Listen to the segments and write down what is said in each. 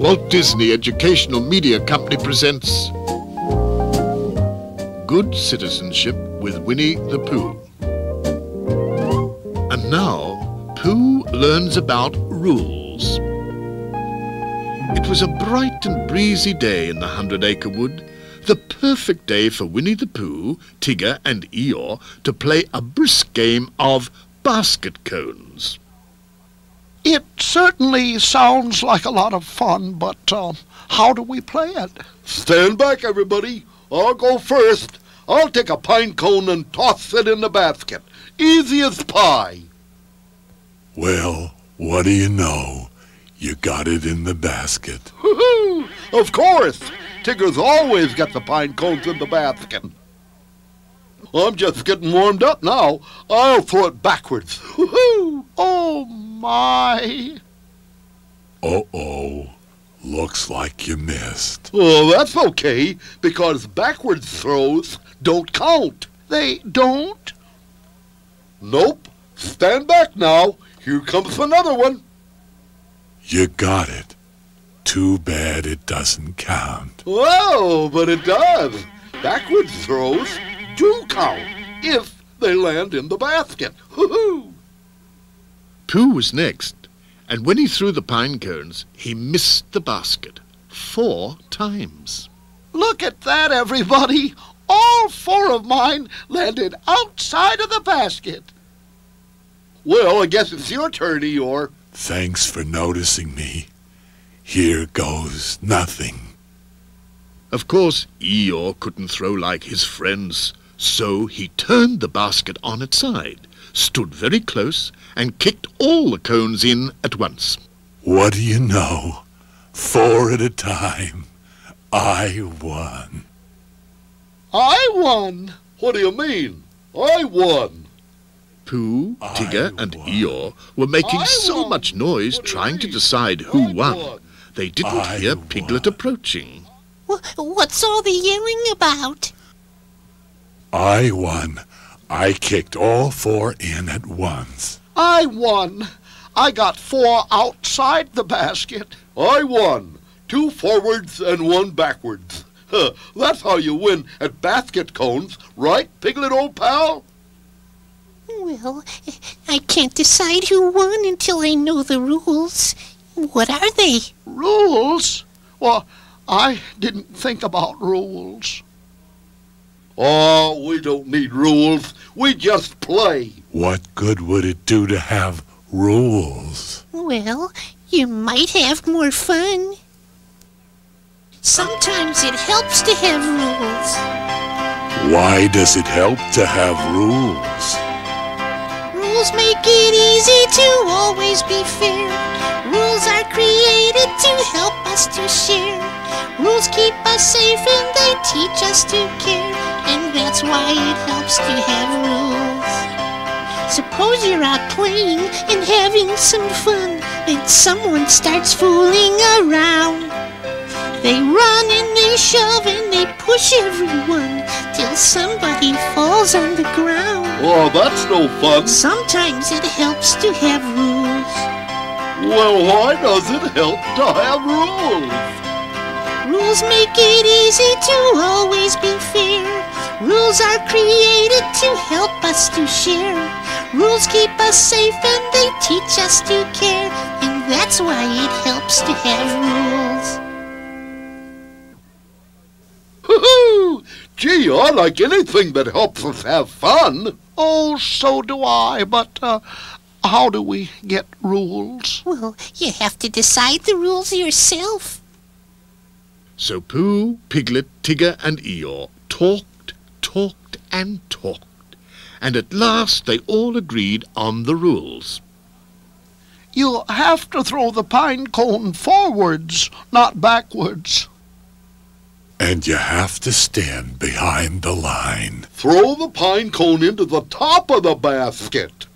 Walt Disney Educational Media Company presents Good Citizenship with Winnie the Pooh. And now, Pooh learns about rules. It was a bright and breezy day in the 100-acre wood, the perfect day for Winnie the Pooh, Tigger and Eeyore to play a brisk game of basket cones. It certainly sounds like a lot of fun, but how do we play it? Stand back, everybody. I'll go first. I'll take a pine cone and toss it in the basket. Easy as pie. Well, what do you know? You got it in the basket. Woo-hoo! Of course. Tigger's always got the pine cones in the basket. I'm just getting warmed up now. I'll throw it backwards. Woo-hoo! Oh, my. Uh-oh. Looks like you missed. Oh, that's okay, because backwards throws don't count. They don't? Nope. Stand back now. Here comes another one. You got it. Too bad it doesn't count. Oh, but it does. Backwards throws do count if they land in the basket. Hoo-hoo! Pooh was next, and when he threw the pine cones, he missed the basket 4 times. Look at that, everybody. All 4 of mine landed outside of the basket. Well, I guess it's your turn, Eeyore. Thanks for noticing me. Here goes nothing. Of course, Eeyore couldn't throw like his friends, so he turned the basket on its side, stood very close, and kicked all the cones in at once. What do you know? 4 at a time. I won. I won. What do you mean? I won. Pooh, Tigger, and Eeyore were making so much noise trying to decide who won. They didn't hear Piglet approaching. What's all the yelling about? I won. I kicked all 4 in at once. I won. I got 4 outside the basket. I won. 2 forwards and 1 backwards. That's how you win at basket cones, right, Piglet, old pal? Well, I can't decide who won until I know the rules. What are they? Rules? Well, I didn't think about rules. Oh, we don't need rules. We just play. What good would it do to have rules? Well, you might have more fun. Sometimes it helps to have rules. Why does it help to have rules? Rules make it easy to always be fair. Rules are created to help us to share. Rules keep us safe and they teach us to care. And that's why it helps to have rules. Suppose you're out playing and having some fun, and someone starts fooling around. They run and they shove and they push everyone till somebody falls on the ground. Oh, that's no fun. Sometimes it helps to have rules. Well, why does it help to have rules? Rules make it easy to always be fair. Rules are created to help us to share. Rules keep us safe and they teach us to care. And that's why it helps to have rules. Hoo-hoo! Gee, I like anything that helps us have fun. Oh, so do I, but how do we get rules? Well, you have to decide the rules yourself. So Pooh, Piglet, Tigger, and Eeyore talked and talked, and at last they all agreed on the rules. You have to throw the pine cone forwards, not backwards. And you have to stand behind the line. Throw the pine cone into the top of the basket.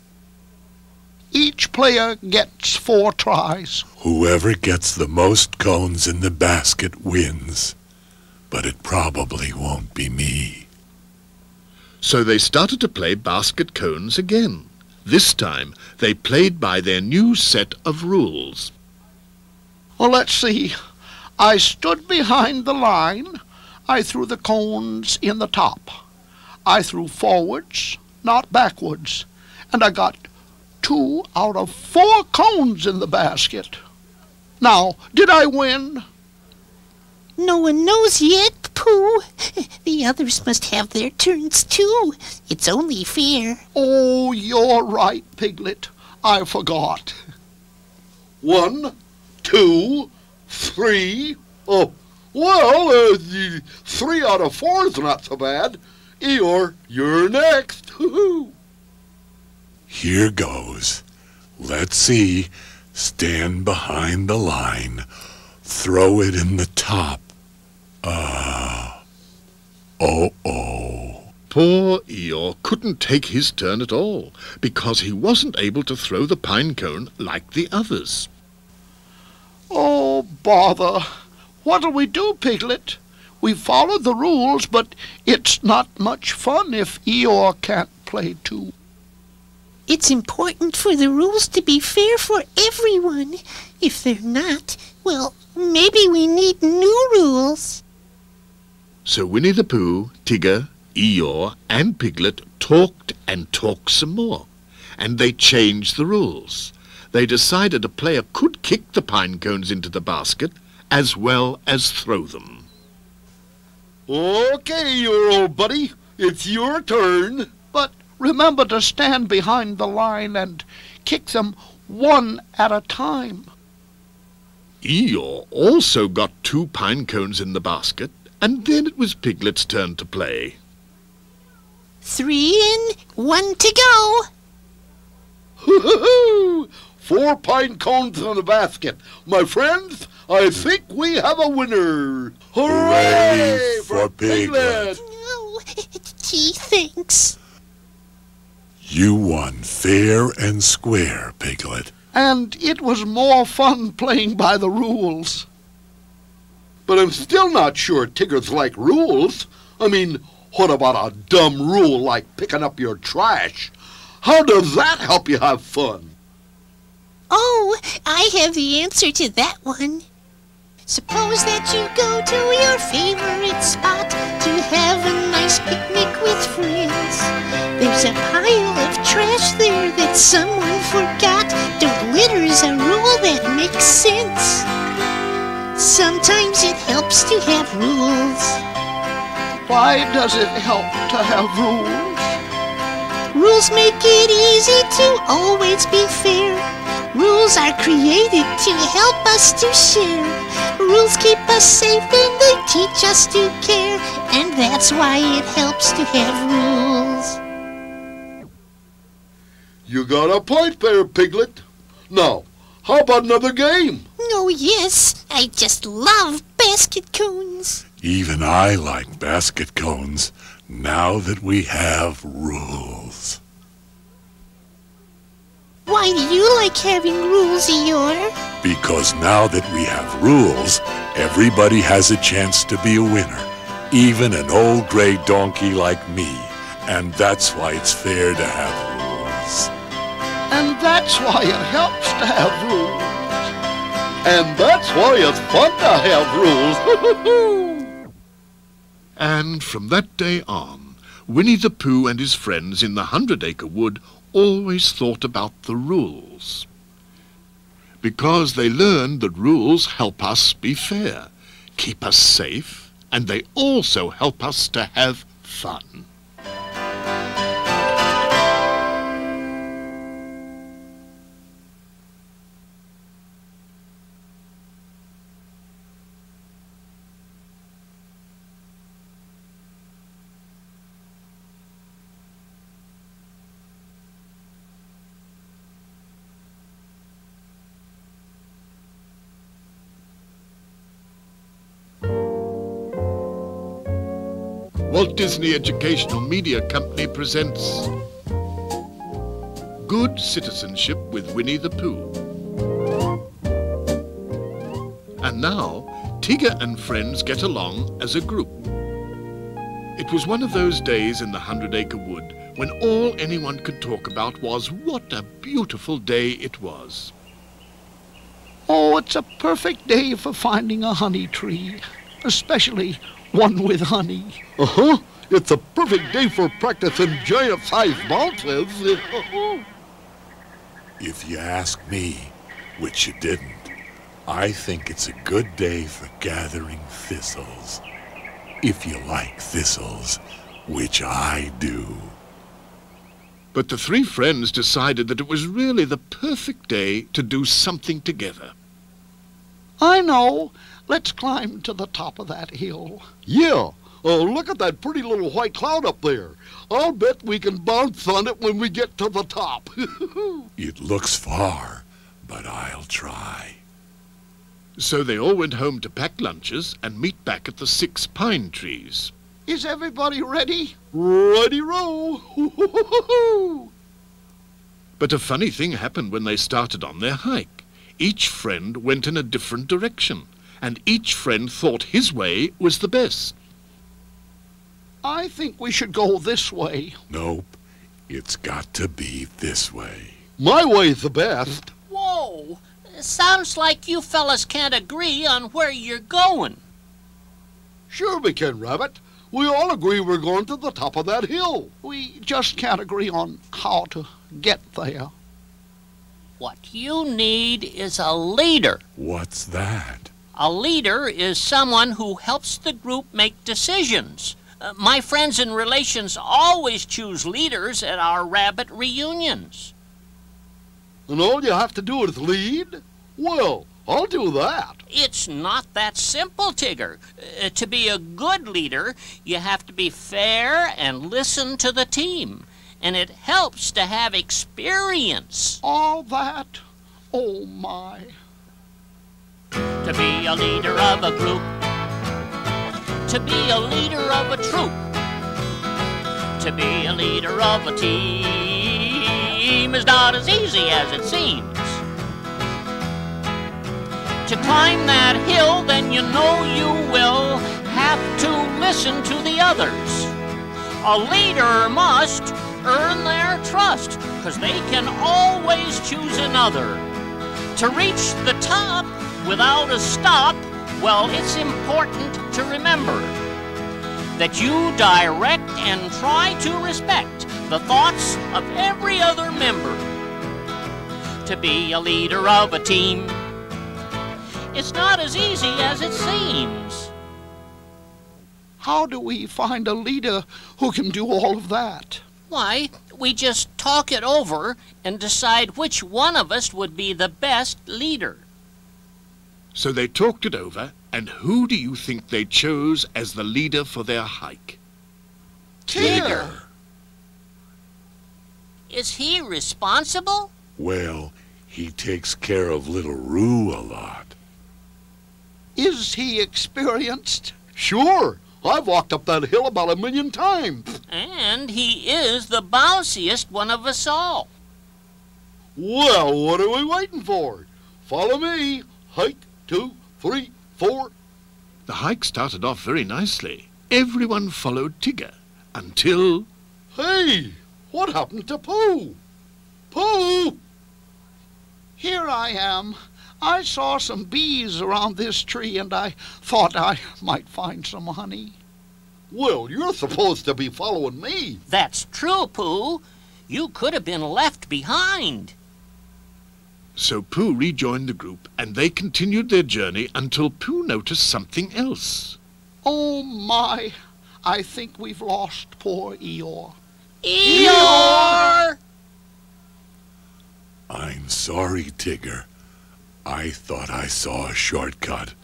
Each player gets 4 tries. Whoever gets the most cones in the basket wins. But it probably won't be me. So they started to play basket cones again. This time they played by their new set of rules. Well, let's see. I stood behind the line. I threw the cones in the top. I threw forwards, not backwards, and I got 2 out of 4 cones in the basket. Now, did I win? No one knows yet, Pooh. The others must have their turns too. It's only fair. Oh, you're right, Piglet. I forgot. 1, 2, 3. Oh, well, 3 out of 4 is not so bad. Eeyore, you're next. Hoo-hoo. Here goes. Let's see. Stand behind the line. Throw it in the top. Oh. Poor Eeyore couldn't take his turn at all, because he wasn't able to throw the pine cone like the others. Oh, bother. What'll we do, Piglet? We followed the rules, but it's not much fun if Eeyore can't play too. It's important for the rules to be fair for everyone. If they're not, well, maybe we need new rules. So Winnie the Pooh, Tigger, Eeyore and Piglet talked and talked some more, and they changed the rules. They decided a player could kick the pine cones into the basket as well as throw them. Okay, your old buddy, it's your turn. But remember to stand behind the line and kick them 1 at a time. Eeyore also got 2 pine cones in the basket, and then it was Piglet's turn to play. 3 in, 1 to go. Hoo-hoo-hoo! 4 pine cones in the basket. My friends, I think we have a winner. Hooray for Piglet! No, gee, thanks. You won fair and square, Piglet. And it was more fun playing by the rules. But I'm still not sure Tiggers like rules. I mean, what about a dumb rule like picking up your trash? How does that help you have fun? Oh, I have the answer to that one. Suppose that you go to your favorite spot to have a nice picnic with friends. There's a pile of trash there that someone forgot. Don't litter's a rule that makes sense. Sometimes it helps to have rules. Why does it help to have rules? Rules make it easy to always be fair. Rules are created to help us to share. Rules keep us safe and they teach us to care. And that's why it helps to have rules. You got a point there, Piglet. Now, how about another game? Oh yes, I just love basket cones. Even I like basket cones, now that we have rules. Why do you like having rules, Eeyore? Because now that we have rules, everybody has a chance to be a winner, even an old gray donkey like me. And that's why it's fair to have rules. And that's why it helps to have rules. And that's why it's fun to have rules. And from that day on, Winnie the Pooh and his friends in the 100-acre wood always thought about the rules. Because they learned that rules help us be fair, keep us safe, and they also help us to have fun. Walt Disney Educational Media Company presents Good Citizenship with Winnie the Pooh. And now, Tigger and friends get along as a group. It was one of those days in the 100-acre wood when all anyone could talk about was what a beautiful day it was. Oh, it's a perfect day for finding a honey tree, especially one with honey. Uh-huh. It's a perfect day for practicing giant-sized bounces. If you ask me, which you didn't, I think it's a good day for gathering thistles. If you like thistles, which I do. But the three friends decided that it was really the perfect day to do something together. I know. Let's climb to the top of that hill. Yeah. Oh, look at that pretty little white cloud up there. I'll bet we can bounce on it when we get to the top. It looks far, but I'll try. So they all went home to pack lunches and meet back at the 6 pine trees. Is everybody ready? Ready-roll. But a funny thing happened when they started on their hike. Each friend went in a different direction, and each friend thought his way was the best. I think we should go this way. Nope, it's got to be this way. My way's the best. Whoa! Sounds like you fellas can't agree on where you're going. Sure we can, Rabbit. We all agree we're going to the top of that hill. We just can't agree on how to get there. What you need is a leader. What's that? A leader is someone who helps the group make decisions. My friends and relations always choose leaders at our rabbit reunions. And all you have to do is lead? Well, I'll do that. It's not that simple, Tigger. To be a good leader, you have to be fair and listen to the team. And it helps to have experience. All that? Oh, my. To be a leader of a group. To be a leader of a troop. To be a leader of a team is not as easy as it seems. To climb that hill, then you know you will have to listen to the others. A leader must earn their trust, 'cause they can always choose another. To reach the top without a stop, well, it's important to remember that you direct and try to respect the thoughts of every other member. To be a leader of a team, it's not as easy as it seems. How do we find a leader who can do all of that? Why, we just talk it over and decide which one of us would be the best leader. So they talked it over, and who do you think they chose as the leader for their hike? Tigger! Is he responsible? Well, he takes care of little Roo a lot. Is he experienced? Sure. I've walked up that hill about 1,000,000 times. And he is the bounciest one of us all. Well, what are we waiting for? Follow me. Hike, 2, 3, 4. The hike started off very nicely. Everyone followed Tigger until... Hey, what happened to Pooh? Pooh! Here I am. I saw some bees around this tree, and I thought I might find some honey. Well, you're supposed to be following me. That's true, Pooh. You could have been left behind. So Pooh rejoined the group, and they continued their journey until Pooh noticed something else. Oh, my. I think we've lost poor Eeyore. Eeyore! I'm sorry, Tigger. I thought I saw a shortcut,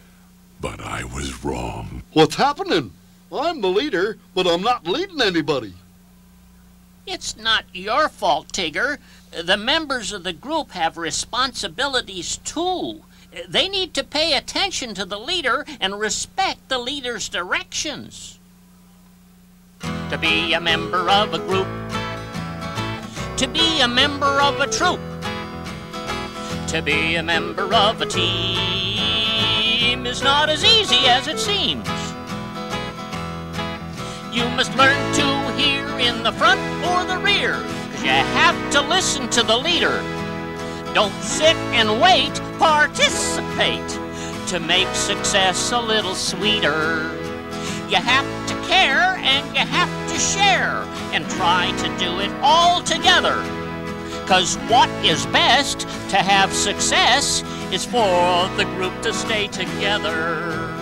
but I was wrong. What's happening? I'm the leader, but I'm not leading anybody. It's not your fault, Tigger. The members of the group have responsibilities too. They need to pay attention to the leader and respect the leader's directions. To be a member of a group. To be a member of a troop. To be a member of a team is not as easy as it seems. You must learn to hear in the front or the rear, 'cause you have to listen to the leader. Don't sit and wait, participate to make success a little sweeter. You have to care and you have to share and try to do it all together. 'Cause what is best to have success is for the group to stay together.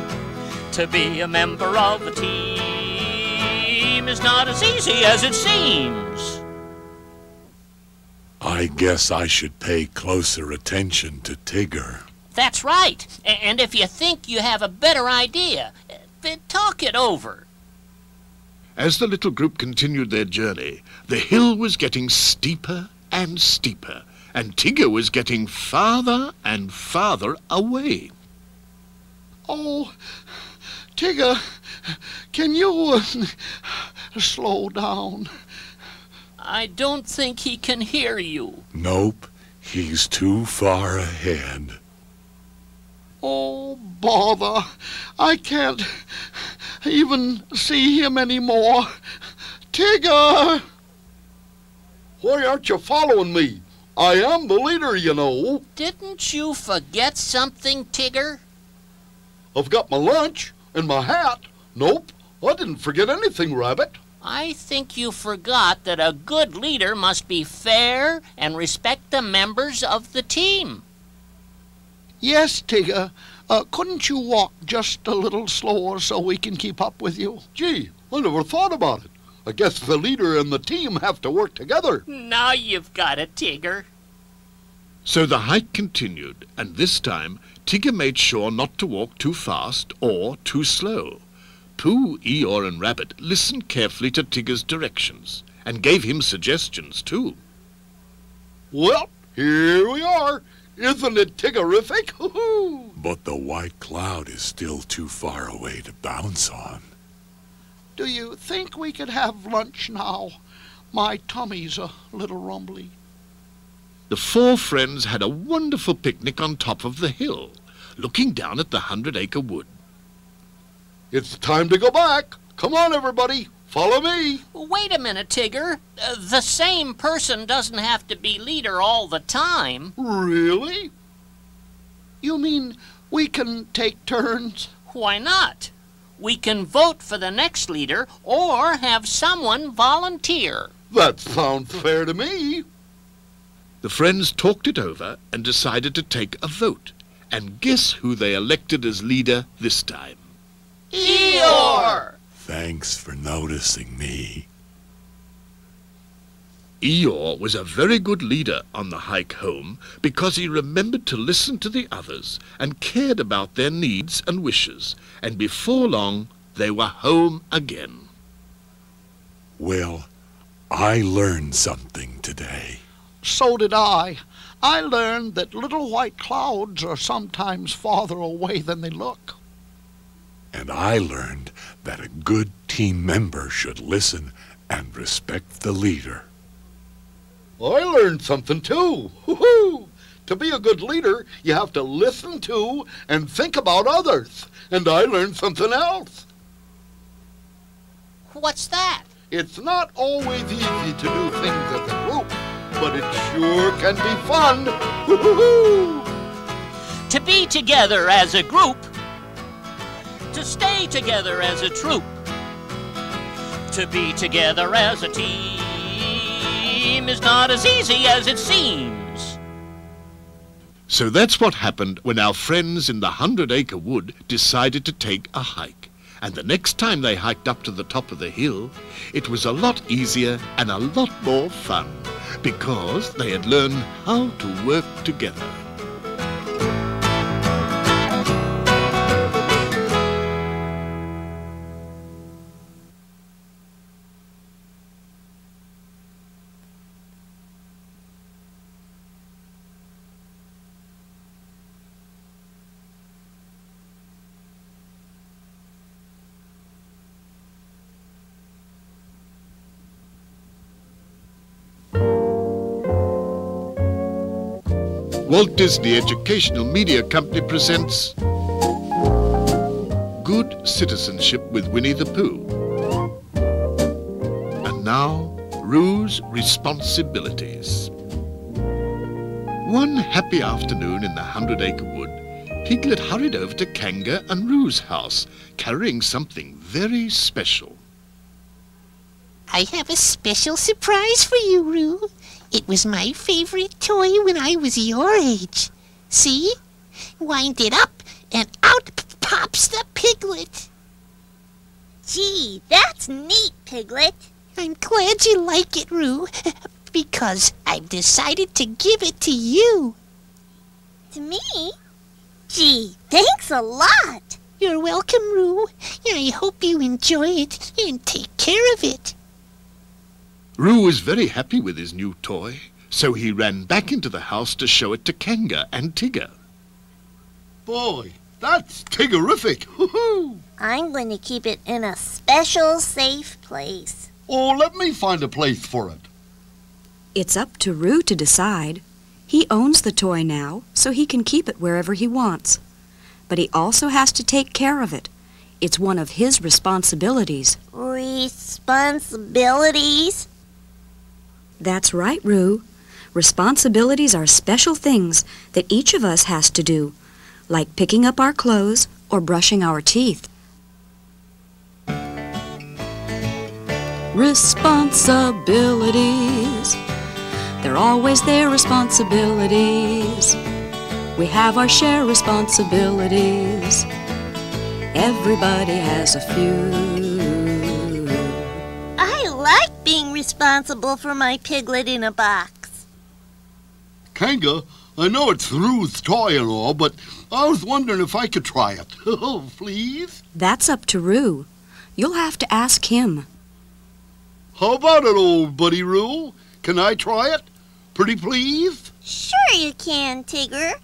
To be a member of a team is not as easy as it seems. I guess I should pay closer attention to Tigger. That's right. And if you think you have a better idea, then talk it over. As the little group continued their journey, the hill was getting steeper and steeper, and Tigger was getting farther and farther away. Oh, Tigger, can you slow down? I don't think he can hear you. Nope, he's too far ahead. Oh, bother. I can't even see him anymore. Tigger! Why aren't you following me? I am the leader, you know. Didn't you forget something, Tigger? I've got my lunch and my hat. Nope, I didn't forget anything, Rabbit. I think you forgot that a good leader must be fair and respect the members of the team. Yes, Tigger. Couldn't you walk just a little slower so we can keep up with you? Gee, I never thought about it. I guess the leader and the team have to work together. Now you've got it, Tigger. So the hike continued, and this time Tigger made sure not to walk too fast or too slow. Pooh, Eeyore, and Rabbit listened carefully to Tigger's directions and gave him suggestions too. Well, here we are. Isn't it Tiggerific? Hoo-hoo! But the white cloud is still too far away to bounce on. Do you think we could have lunch now? My tummy's a little rumbly. The four friends had a wonderful picnic on top of the hill, looking down at the 100-acre wood. It's time to go back. Come on, everybody. Follow me. Wait a minute, Tigger. The same person doesn't have to be leader all the time. Really? You mean we can take turns? Why not? We can vote for the next leader or have someone volunteer. That sounds fair to me. The friends talked it over and decided to take a vote. And guess who they elected as leader this time? Eeyore! Thanks for noticing me. Eeyore was a very good leader on the hike home because he remembered to listen to the others and cared about their needs and wishes, and before long they were home again. Well, I learned something today. So did I. I learned that little white clouds are sometimes farther away than they look. And I learned that a good team member should listen and respect the leader. I learned something too. Woo-hoo! To be a good leader, you have to listen to and think about others. And I learned something else. What's that? It's not always easy to do things as a group, but it sure can be fun. Woo-hoo-hoo! To be together as a group. To stay together as a troop. To be together as a team is not as easy as it seems. So that's what happened when our friends in the 100-acre wood decided to take a hike. And the next time they hiked up to the top of the hill, it was a lot easier and a lot more fun because they had learned how to work together. Walt Disney Educational Media Company presents Good Citizenship with Winnie the Pooh. And now, Roo's responsibilities. one happy afternoon in the 100-acre wood, Piglet hurried over to Kanga and Roo's house, carrying something very special. I have a special surprise for you, Roo. It was my favorite toy when I was your age. See? Wind it up, and out pops the piglet. Gee, that's neat, Piglet. I'm glad you like it, Roo, because I've decided to give it to you. To me? Gee, thanks a lot. You're welcome, Roo. I hope you enjoy it and take care of it. Roo was very happy with his new toy, so he ran back into the house to show it to Kanga and Tigger. Boy, that's Tiggerific. Hoo-hoo! I'm going to keep it in a special safe place. Oh, let me find a place for it. It's up to Roo to decide. He owns the toy now, so he can keep it wherever he wants. But he also has to take care of it. It's one of his responsibilities. Responsibilities? That's right, Roo. Responsibilities are special things that each of us has to do, like picking up our clothes or brushing our teeth. Responsibilities. They're always their responsibilities. We have our share responsibilities. Everybody has a few. I like being responsible for my piglet in a box. Kanga, I know it's Ruth's toy and all, but I was wondering if I could try it. Oh, please? That's up to Roo. You'll have to ask him. How about it, old buddy Roo? Can I try it? Pretty please? Sure you can, Tigger,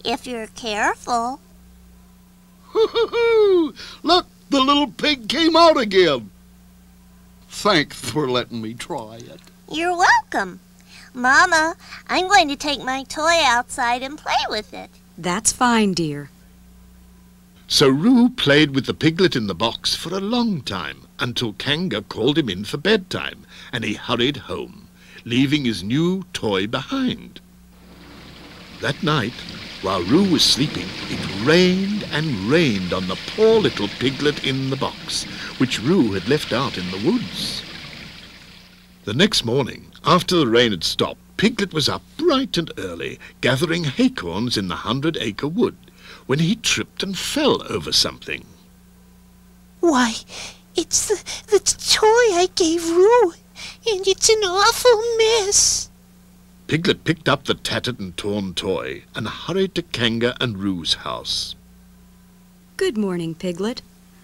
if you're careful. Look, the little pig came out again. Thanks for letting me try it. You're welcome. Mama, I'm going to take my toy outside and play with it. That's fine, dear. So Roo played with the piglet in the box for a long time, until Kanga called him in for bedtime, and he hurried home, leaving his new toy behind. That night, while Roo was sleeping, it rained and rained on the poor little piglet in the box, which Roo had left out in the woods. The next morning, after the rain had stopped, Piglet was up bright and early, gathering acorns in the 100-acre wood, when he tripped and fell over something. Why, it's the toy I gave Roo, and it's an awful mess. Piglet picked up the tattered and torn toy and hurried to Kanga and Roo's house. Good morning, Piglet.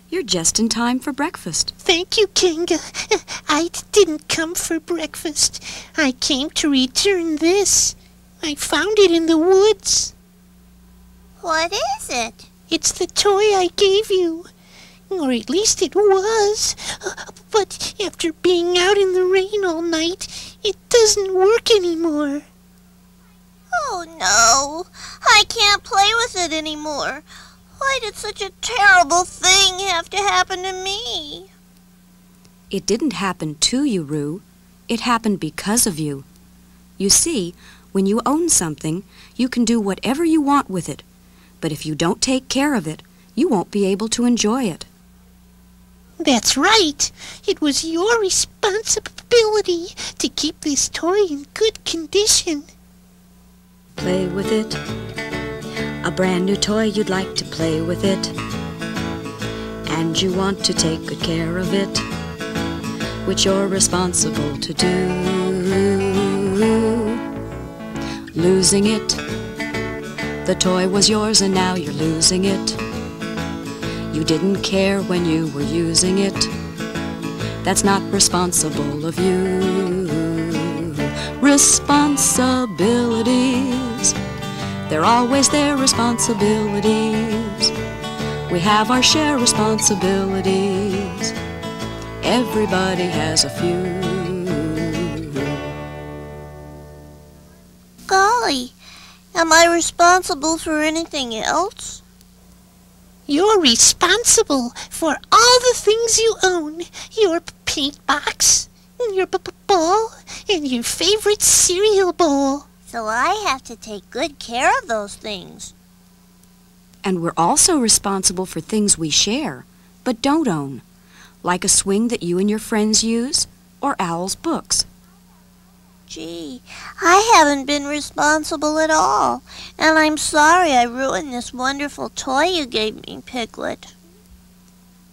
You're just in time for breakfast. Thank you, Kanga. I didn't come for breakfast. I came to return this. I found it in the woods. What is it? It's the toy I gave you. Or at least it was. But after being out in the rain all night, it doesn't work anymore. Oh, no. I can't play with it anymore. Why did such a terrible thing have to happen to me? It didn't happen to you, Roo. It happened because of you. You see, when you own something, you can do whatever you want with it. But if you don't take care of it, you won't be able to enjoy it. That's right. It was your responsibility to keep this toy in good condition. Play with it. A brand new toy, you'd like to play with it. And you want to take good care of it, which you're responsible to do. Losing it. The toy was yours and now you're losing it. You didn't care when you were using it. That's not responsible of you. Responsibilities. They're always their responsibilities. We have our share responsibilities. Everybody has a few. Golly, am I responsible for anything else? You're responsible for all the things you own. Your paint box, your ball, and your favorite cereal bowl. So I have to take good care of those things. And we're also responsible for things we share, but don't own, like a swing that you and your friends use, or Owl's books. Gee, I haven't been responsible at all, and I'm sorry I ruined this wonderful toy you gave me, Piglet.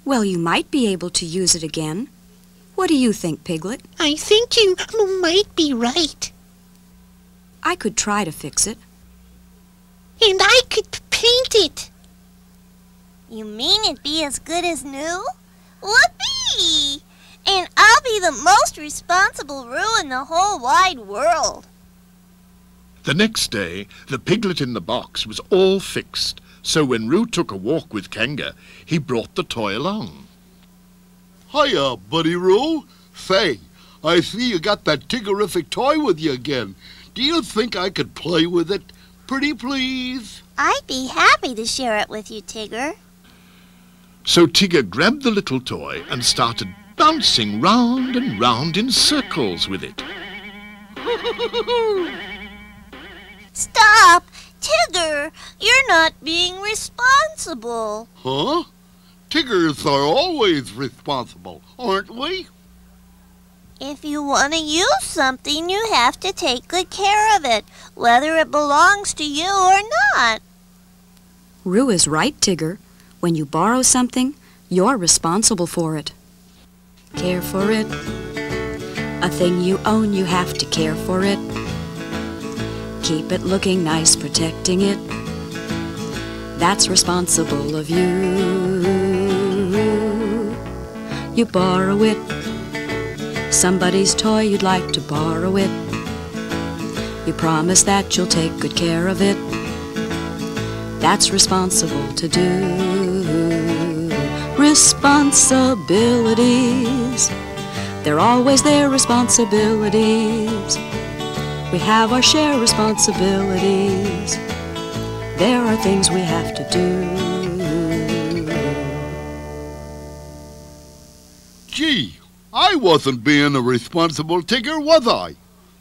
Well, you might be able to use it again. What do you think, Piglet? I think you might be right. I could try to fix it. And I could paint it. You mean it'd be as good as new? Whoopee! And I'll be the most responsible Roo in the whole wide world. The next day, the piglet in the box was all fixed, so when Roo took a walk with Kanga, he brought the toy along. Hiya, buddy Roo. Say, I see you got that Tiggerific toy with you again. Do you think I could play with it? Pretty please? I'd be happy to share it with you, Tigger. So Tigger grabbed the little toy and started bouncing round and round in circles with it. Stop! Tigger, you're not being responsible. Huh? Tiggers are always responsible, aren't we? If you want to use something, you have to take good care of it, whether it belongs to you or not. Roo is right, Tigger. When you borrow something, you're responsible for it. Care for it. A thing you own, you have to care for it. Keep it looking nice, protecting it. That's responsible of you. You borrow it. Somebody's toy, you'd like to borrow it. You promise that you'll take good care of it. That's responsible to do. Responsibilities. They're always their responsibilities. We have our share responsibilities. There are things we have to do. Gee, I wasn't being a responsible Tigger, was I?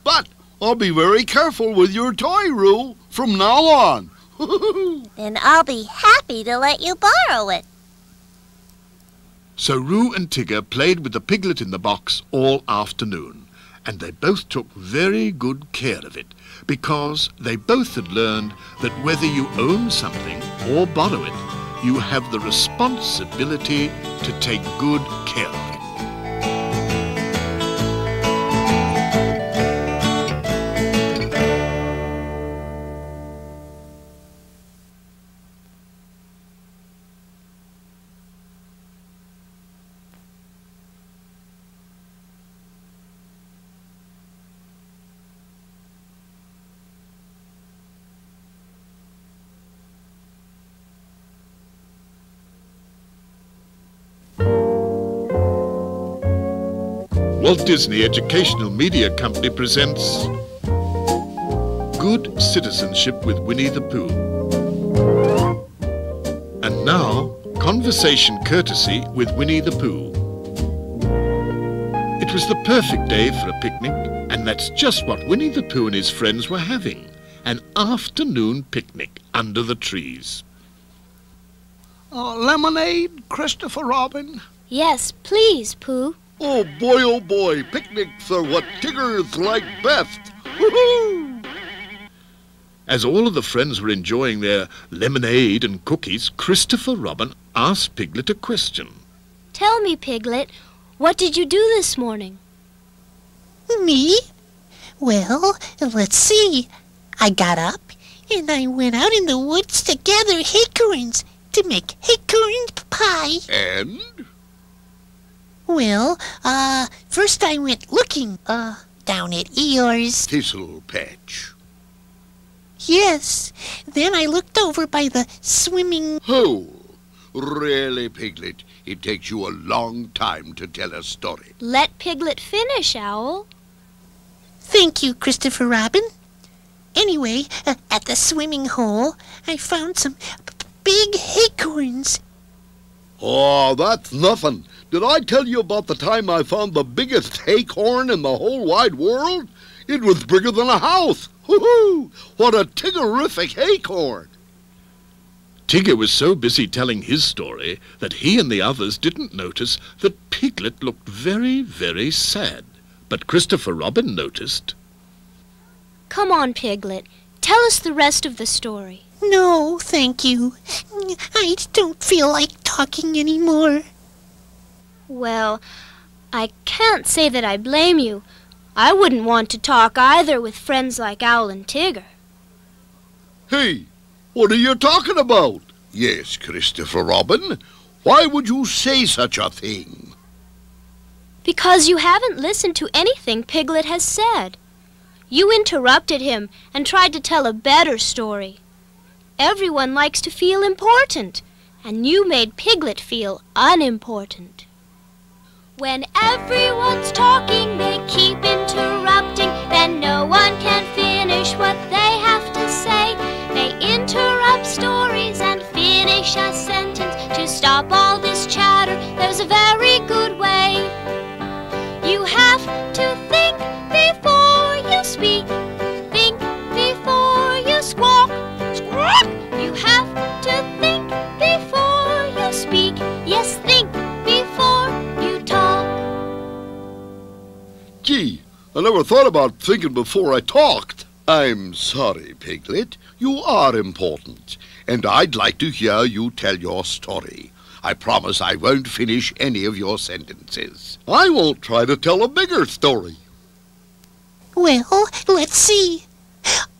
But I'll be very careful with your toy, Roo, from now on. Then I'll be happy to let you borrow it. So Roo and Tigger played with the piglet in the box all afternoon, and they both took very good care of it, because they both had learned that whether you own something or borrow it, you have the responsibility to take good care of it. Walt Disney Educational Media Company presents Good Citizenship with Winnie the Pooh. And now, Conversation Courtesy with Winnie the Pooh. It was the perfect day for a picnic, and that's just what Winnie the Pooh and his friends were having. An afternoon picnic under the trees. Lemonade, Christopher Robin? Yes, please, Pooh. Oh boy, picnics are what Tiggers like best. Woohoo! As all of the friends were enjoying their lemonade and cookies, Christopher Robin asked Piglet a question. Tell me, Piglet, what did you do this morning? Me? Well, let's see. I got up and I went out in the woods to gather acorns to make acorn pie. And? Well, first I went looking, down at Eeyore's. Thistle patch. Yes. Then I looked over by the swimming hole. Really, Piglet, it takes you a long time to tell a story. Let Piglet finish, Owl. Thank you, Christopher Robin. Anyway, at the swimming hole, I found some big acorns. Oh, that's nothing. Did I tell you about the time I found the biggest acorn in the whole wide world? It was bigger than a house. Woohoo! What a tiggerific acorn! Tigger was so busy telling his story that he and the others didn't notice that Piglet looked very, very sad. But Christopher Robin noticed. Come on, Piglet. Tell us the rest of the story. No, thank you. I don't feel like talking anymore. Well, I can't say that I blame you. I wouldn't want to talk either with friends like Owl and Tigger. Hey, what are you talking about? Yes, Christopher Robin. Why would you say such a thing? Because you haven't listened to anything Piglet has said. You interrupted him and tried to tell a better story. Everyone likes to feel important, and you made Piglet feel unimportant. When everyone's talking, they keep interrupting, then no one can finish what they have to say. They interrupt stories and finish a sentence. To stop all this chatter, there's a very good way. You have to think before you speak. Think before you squawk. Squawk! You have to think before you speak. Yes, think before you talk. Gee, I never thought about thinking before I talked. I'm sorry, Piglet. You are important, and I'd like to hear you tell your story. I promise I won't finish any of your sentences. I won't try to tell a bigger story. Well, let's see.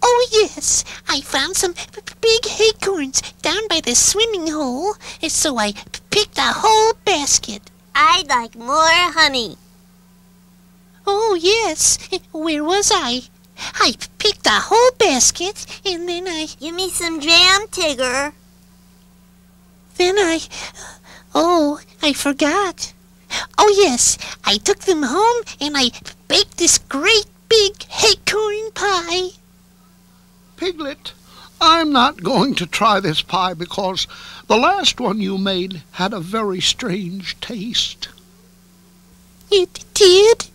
Oh, yes, I found some big acorns down by the swimming hole, so I picked a whole basket. I'd like more honey. Oh, yes, where was I? I picked a whole basket, and then Give me some jam, Tigger. Oh, I forgot. Oh, yes, I took them home, and I baked this great big acorn pie. Piglet, I'm not going to try this pie because the last one you made had a very strange taste. It did?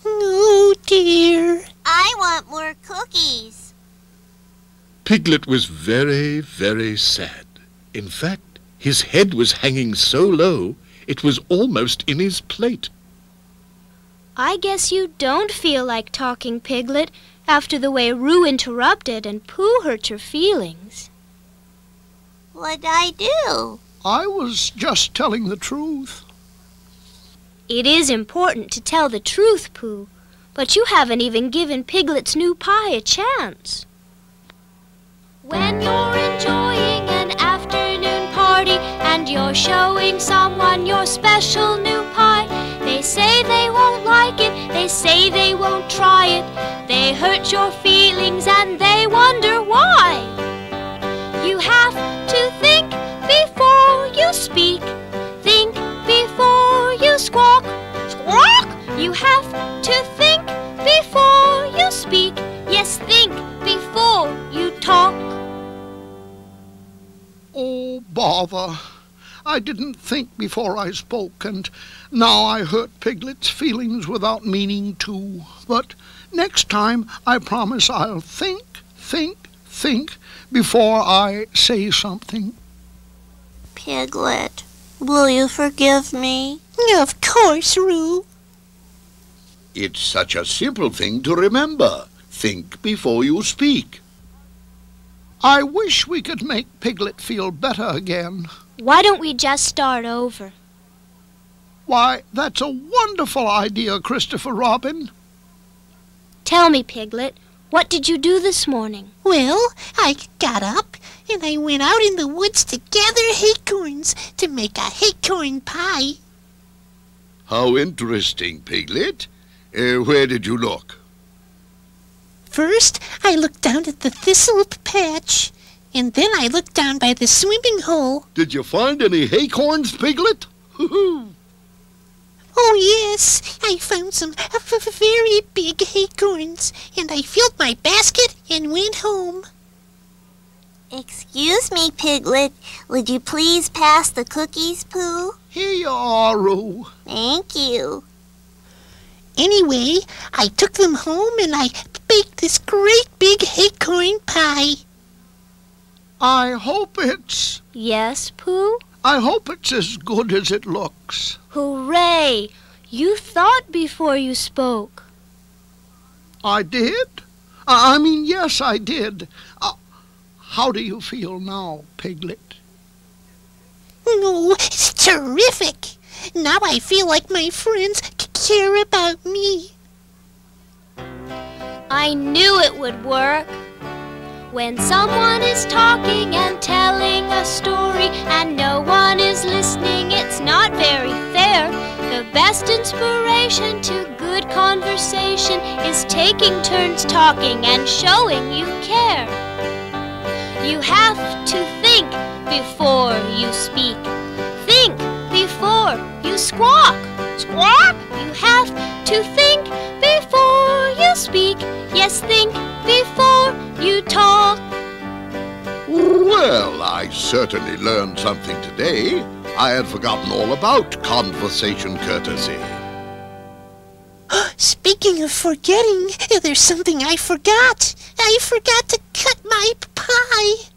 Oh, dear. I want more cookies. Piglet was very, very sad. In fact, his head was hanging so low, it was almost in his plate. I guess you don't feel like talking, Piglet, after the way Roo interrupted and Pooh hurt your feelings. What'd I do? I was just telling the truth. It is important to tell the truth, Pooh, but you haven't even given Piglet's new pie a chance. When you're enjoying an afternoon party and you're showing someone your special new pie, they say they won't like it, they say they won't try it, they hurt your feelings and they wonder why. You have to think before you speak, think before you squawk. Squawk! You have to think before you speak, yes, think before you talk. Oh, bother. I didn't think before I spoke, and now I hurt Piglet's feelings without meaning to. But next time I promise I'll think before I say something. Piglet, will you forgive me? Of course, Roo. It's such a simple thing to remember. Think before you speak. I wish we could make Piglet feel better again. Why don't we just start over? Why, that's a wonderful idea, Christopher Robin. Tell me, Piglet, what did you do this morning? Well, I got up and I went out in the woods to gather acorns to make a acorn pie. How interesting, Piglet. Where did you look? First, I looked down at the thistle patch, and then I looked down by the swimming hole. Did you find any acorns, Piglet? Oh, yes, I found some very big acorns, and I filled my basket and went home. Excuse me, Piglet. Would you please pass the cookies, Pooh? Here you are, Roo. Thank you. Anyway, I took them home and I bake this great big acorn pie. I hope it's... Yes, Pooh? I hope it's as good as it looks. Hooray! You thought before you spoke. I did? I mean, yes, I did. How do you feel now, Piglet? Oh, it's terrific. Now I feel like my friends care about me. I knew it would work. When someone is talking and telling a story and no one is listening, it's not very fair. The best inspiration to good conversation is taking turns talking and showing you care. You have to think before you speak. Think before you squawk. Squawk! You have to think before you speak. Yes, think before you talk. Well, I certainly learned something today. I had forgotten all about conversation courtesy. Speaking of forgetting, there's something I forgot. I forgot to cut my pie.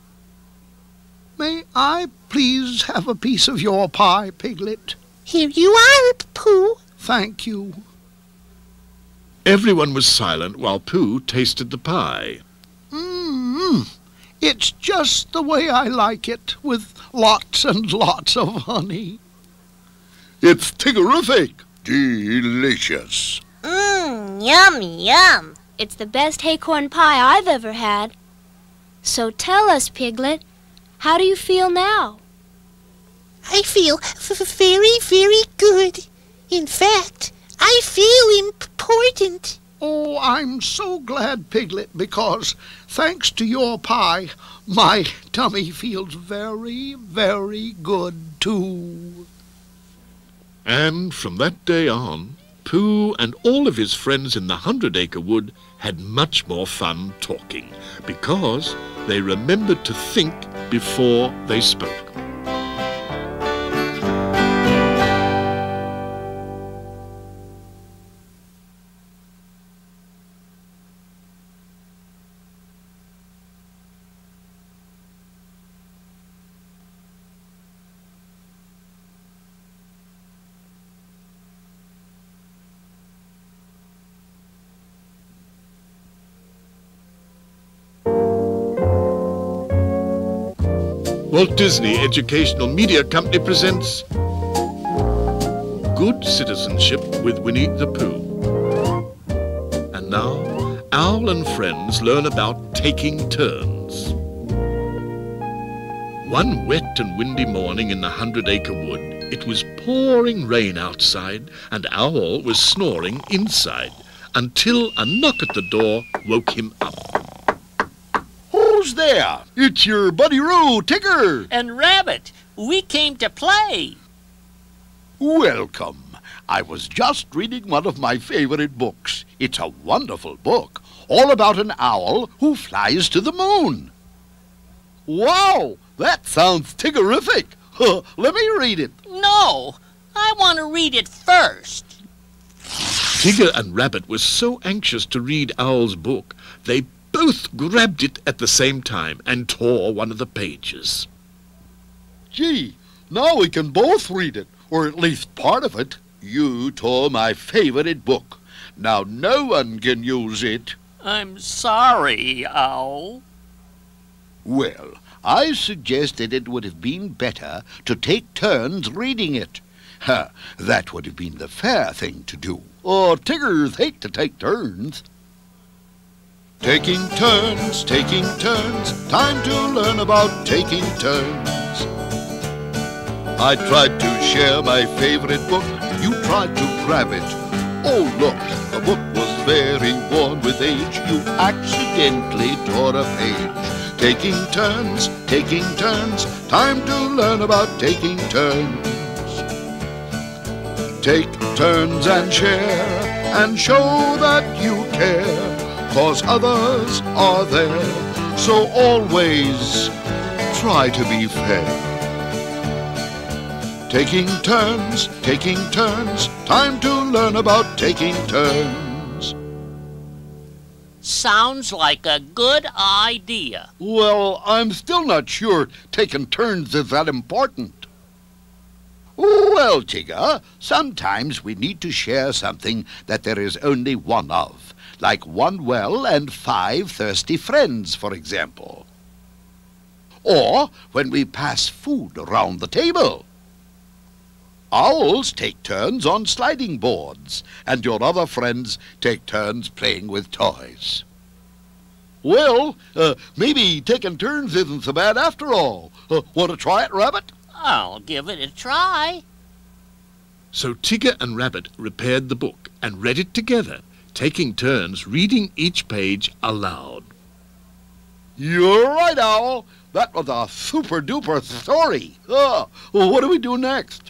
May I please have a piece of your pie, Piglet? Here you are, Pooh. Thank you. Everyone was silent while Pooh tasted the pie. It's just the way I like it, with lots and lots of honey. It's tiggerific. Delicious. Yum, yum. It's the best acorn pie I've ever had. So tell us, Piglet, how do you feel now? I feel very, very good. In fact, I feel important. Oh, I'm so glad, Piglet, because thanks to your pie, my tummy feels very, very good, too. And from that day on, Pooh and all of his friends in the 100-acre wood had much more fun talking, because they remembered to think before they spoke. Walt Disney Educational Media Company presents Good Citizenship with Winnie the Pooh. And now, Owl and friends learn about taking turns. One wet and windy morning in the 100-acre wood, it was pouring rain outside and Owl was snoring inside until a knock at the door woke him up. Who's there? It's your buddy Roo, Tigger. And Rabbit, we came to play. Welcome. I was just reading one of my favorite books. It's a wonderful book, all about an owl who flies to the moon. Wow, that sounds tiggerific. Let me read it. No, I want to read it first. Tigger and Rabbit were so anxious to read Owl's book, they both grabbed it at the same time and tore one of the pages. Gee, now we can both read it, or at least part of it. You tore my favorite book. Now no one can use it. I'm sorry, Owl. Well, I suggested it would have been better to take turns reading it. That would have been the fair thing to do. Oh, Tiggers hate to take turns. Taking turns, time to learn about taking turns. I tried to share my favorite book, you tried to grab it. Oh look, the book was very worn with age, you accidentally tore a page. Taking turns, time to learn about taking turns. Take turns and share, and show that you care. 'Cause others are there, so always try to be fair. Taking turns, time to learn about taking turns. Sounds like a good idea. Well, I'm still not sure taking turns is that important. Well, Tigger, sometimes we need to share something that there is only one of, like one well and 5 thirsty friends, for example. Or when we pass food around the table. Owls take turns on sliding boards, and your other friends take turns playing with toys. Well, maybe taking turns isn't so bad after all. Want to try it, Rabbit? I'll give it a try. So Tigger and Rabbit repaired the book and read it together, taking turns reading each page aloud. You're right, Owl. That was a super-duper story. What do we do next?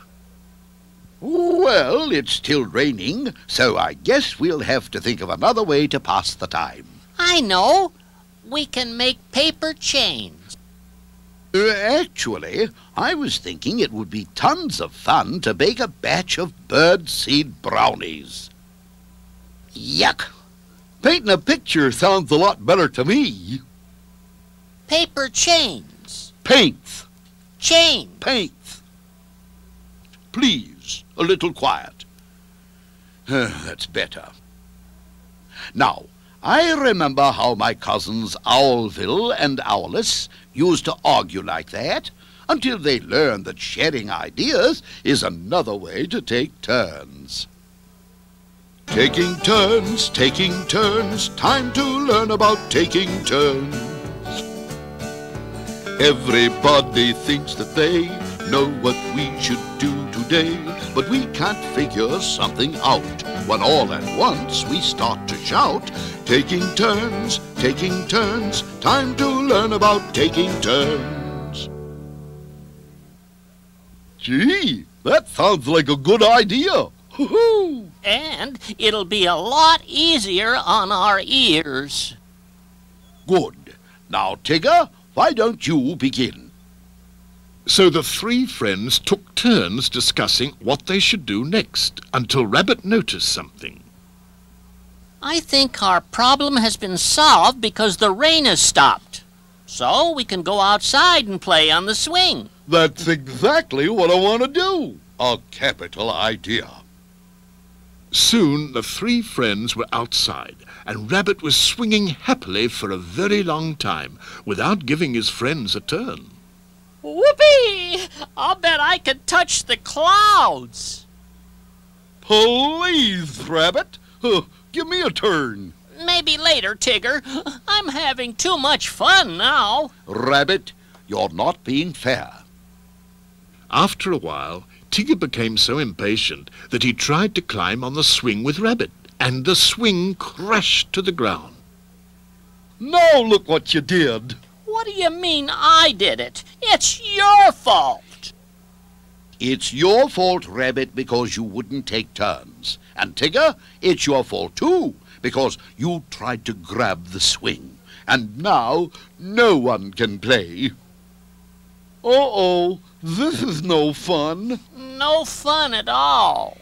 Well, it's still raining, so I guess we'll have to think of another way to pass the time. I know. We can make paper chains. Actually, I was thinking it would be tons of fun to bake a batch of birdseed brownies. Yuck! Painting a picture sounds a lot better to me. Paper chains. Paints. Chains. Paints. Please, a little quiet. That's better. Now, I remember how my cousins Owlville and Owless used to argue like that until they learned that sharing ideas is another way to take turns. Taking turns, time to learn about taking turns. Everybody thinks that they know what we should do today, but we can't figure something out when all at once we start to shout, taking turns, time to learn about taking turns. Gee, that sounds like a good idea. Hoo-hoo! And it'll be a lot easier on our ears. Good. Now, Tigger, why don't you begin? So the 3 friends took turns discussing what they should do next, until Rabbit noticed something. I think our problem has been solved because the rain has stopped. So we can go outside and play on the swing. That's exactly what I want to do. A capital idea. Soon the 3 friends were outside, and Rabbit was swinging happily for a very long time, without giving his friends a turn. Whoopee! I'll bet I could touch the clouds. Please, Rabbit, give me a turn. Maybe later, Tigger. I'm having too much fun now. Rabbit, you're not being fair. After a while, Tigger became so impatient that he tried to climb on the swing with Rabbit, and the swing crashed to the ground. Now look what you did. What do you mean I did it? It's your fault. It's your fault, Rabbit, because you wouldn't take turns. And Tigger, it's your fault too, because you tried to grab the swing. And now no one can play. Uh-oh, this is no fun. No fun at all.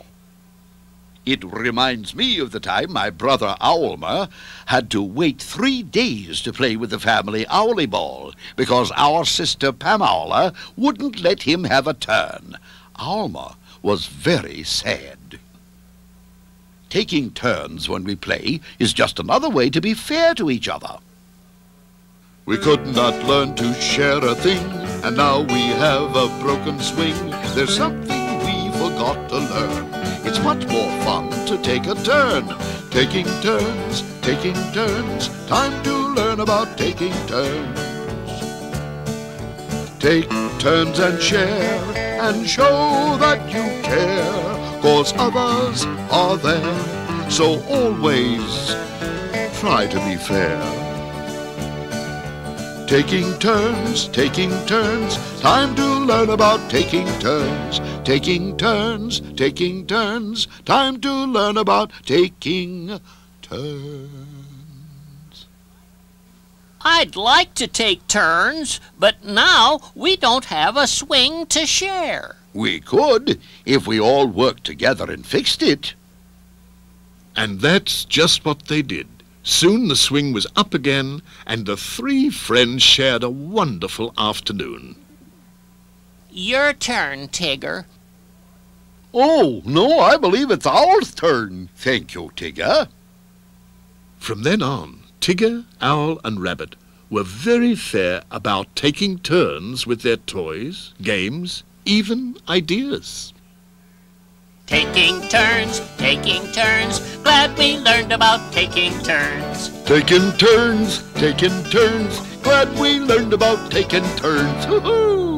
It reminds me of the time my brother Owlmer had to wait 3 days to play with the family Owly Ball because our sister Pam Owler wouldn't let him have a turn. Owlmer was very sad. Taking turns when we play is just another way to be fair to each other. We could not learn to share a thing, and now we have a broken swing. There's something we forgot to learn. It's much more fun to take a turn. Taking turns, time to learn about taking turns. Take turns and share, and show that you care, 'cause others are there, so always try to be fair. Taking turns, time to learn about taking turns. Taking turns, time to learn about taking turns. I'd like to take turns, but now we don't have a swing to share. We could, if we all worked together and fixed it. And that's just what they did. Soon the swing was up again, and the three friends shared a wonderful afternoon. Your turn, Tigger. Oh, no, I believe it's our turn. Thank you, Tigger. From then on, Tigger, Owl, and Rabbit were very fair about taking turns with their toys, games, even ideas. Taking turns, glad we learned about taking turns. Taking turns, glad we learned about taking turns. Hoo-hoo!